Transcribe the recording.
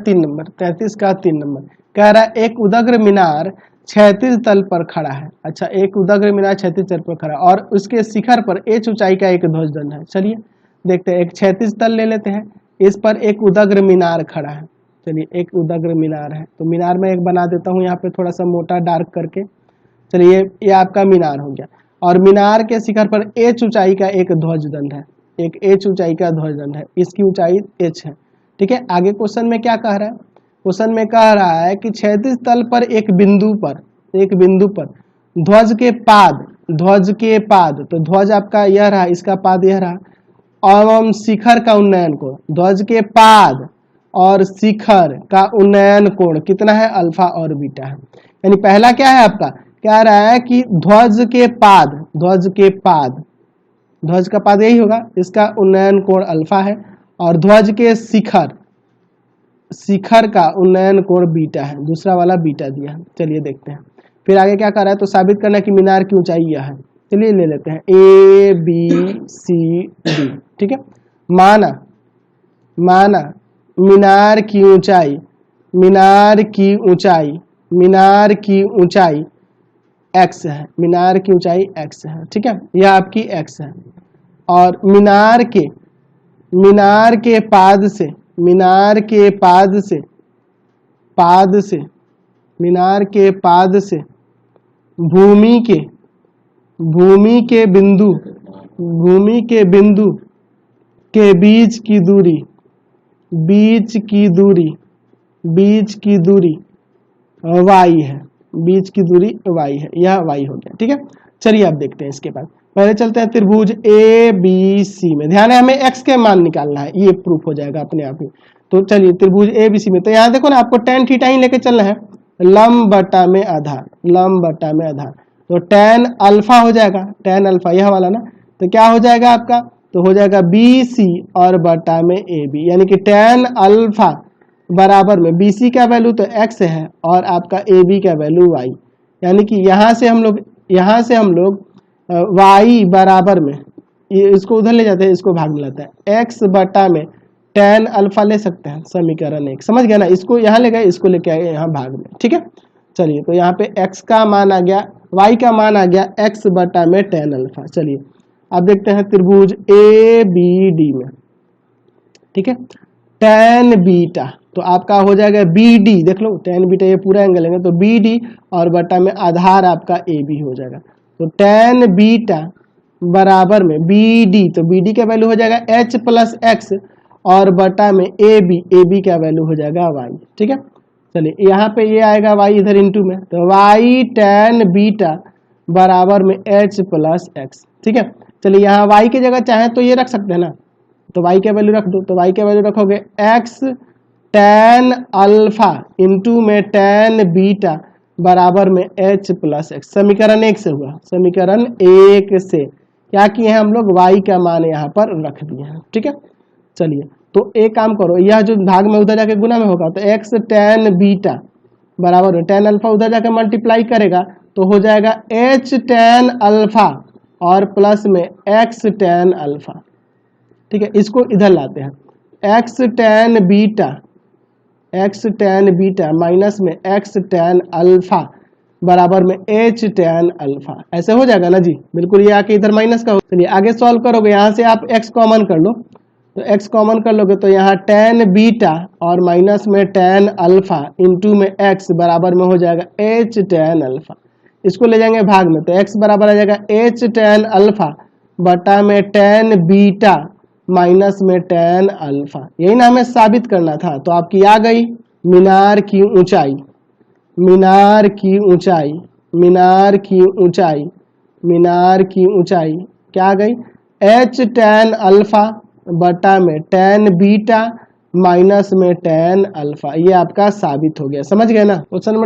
3 number, 33 का 3 number कह रहा है एक उदग्र मीनार क्षैतिज तल पर खड़ा है। अच्छा, एक उदग्र मीनार क्षैतिज तल पर खड़ा और उसके शिखर पर h ऊंचाई का एक ध्वजदंड है। चलिए देखते हैं, एक क्षैतिज तल ले लेते हैं, इस पर एक उदग्र मीनार खड़ा है। चलिए एक उदग्र मीनार है, तो मीनार में एक बना देता हूँ यहाँ पे थोड़ा सा मोटा डार्क करके। चलिए ये आपका मीनार हो गया और मीनार के शिखर पर h ऊंचाई का एक ध्वजदंड है, एक h ऊंचाई का ध्वजदंड है, इसकी ऊंचाई h है। ठीक है, आगे क्वेश्चन में क्या कह रहा है? क्वेश्चन में कह रहा है कि क्षैतिज तल पर एक बिंदु पर ध्वज के पाद, तो ध्वज आपका यह रहा, इसका पाद यह रहा, एवं शिखर का उन्नयन कोण, ध्वज के पाद और शिखर का उन्नयन कोण कितना है? अल्फा और बीटा है। यानी पहला क्या है आपका, कह रहा है कि ध्वज का पाद यही होगा, इसका उन्नयन कोण अल्फा है और ध्वज के शिखर का उन्नयन कोण बीटा है, दूसरा वाला बीटा दिया है। चलिए देखते हैं फिर आगे क्या कर रहा है। तो साबित करना है कि मीनार की ऊंचाई यह है। चलिए ले लेते हैं A B C D। ठीक है, माना मीनार की ऊंचाई x है, मीनार की ऊंचाई x है। ठीक है, यह आपकी x है और मीनार के पाद से भूमि के बिंदु के बीच की दूरी y है, यह y हो गया। ठीक है, चलिए अब देखते हैं इसके बाद। पहले चलते हैं त्रिभुज ABC में, ध्यान है हमें x के मान निकालना है, ये प्रूफ हो जाएगा अपने आप ही। तो चलिए त्रिभुज ABC में, तो यहाँ देखो ना आपको tan थीटा ही लेके चलना है, लंब बटा में आधार, तो tan अल्फा हो जाएगा, tan अल्फा यह वाला ना, तो क्या हो जाएगा आपका, तो हो जाएगा BC और बटा में AB, यानी कि tan अल्फा बराबर में BC का वैल्यू तो x है और आपका AB का वैल्यू y, यानी कि यहाँ से हम लोग y बराबर में, ये इसको उधर ले जाते हैं, इसको भाग में लाते हैं, x बटा में tan अल्फा ले सकते हैं, समीकरण 1, समझ गया ना। इसको यहाँ ले गए, इसको लेके आए यहाँ भाग में। ठीक है, चलिए तो यहाँ पे x का मान आ गया, y का मान आ गया x बटा में tan अल्फा। चलिए अब देखते हैं त्रिभुज ABD में। ठीक है, tan बीटा तो आपका हो जाएगा BD, देख लो tan बीटा ये पूरा एंगल लेंगे तो BD और बटा में आधार आपका AB हो जाएगा। तो tan बीटा बराबर में BD, तो BD का वैल्यू हो जाएगा h प्लस x और बटा में AB का वैल्यू हो जाएगा y। ठीक है, चलिए यहाँ पे ये आएगा y इधर इंटू में, तो y tan बीटा बराबर में h प्लस x। ठीक है, चलिए यहाँ y की जगह चाहे तो ये रख सकते हैं ना, तो y का वैल्यू रख दो, तो y का वैल्यू रखोगे x tan अल्फा इंटू में tan बीटा बराबर में h प्लस x, समीकरण 1 से हुआ, समीकरण 1 से क्या किए हैं हम लोग, y का मान यहाँ पर रख दिए हैं। ठीक है, चलिए तो एक काम करो, यह जो भाग में उधर जाके गुना में होगा, तो x tan बीटा बराबर में tan अल्फा उधर जाके मल्टीप्लाई करेगा तो हो जाएगा h tan अल्फा और प्लस में x tan अल्फा। ठीक है, इसको इधर लाते हैं, x tan बीटा माइनस में x tan अल्फा बराबर में h tan अल्फा, ऐसे हो जाएगा ना जी, बिल्कुल ये आके इधर माइनस का हो। चलिए आगे सॉल्व करोगे, यहाँ से आप x कॉमन कर लो, तो x कॉमन कर लोगे तो यहाँ tan बीटा और माइनस में tan अल्फा इंटू में x बराबर में हो जाएगा h tan अल्फा, इसको ले जाएंगे भाग में, तो x बराबर आ जाएगा h tan अल्फा बटा में tan बीटा माइनस में tan अल्फा। यही ना हमें साबित करना था, तो आपकी आ गई मीनार की ऊंचाई क्या आ गई, h tan अल्फा बटा में tan बीटा माइनस में tan अल्फा, ये आपका साबित हो गया। समझ गए ना। Question number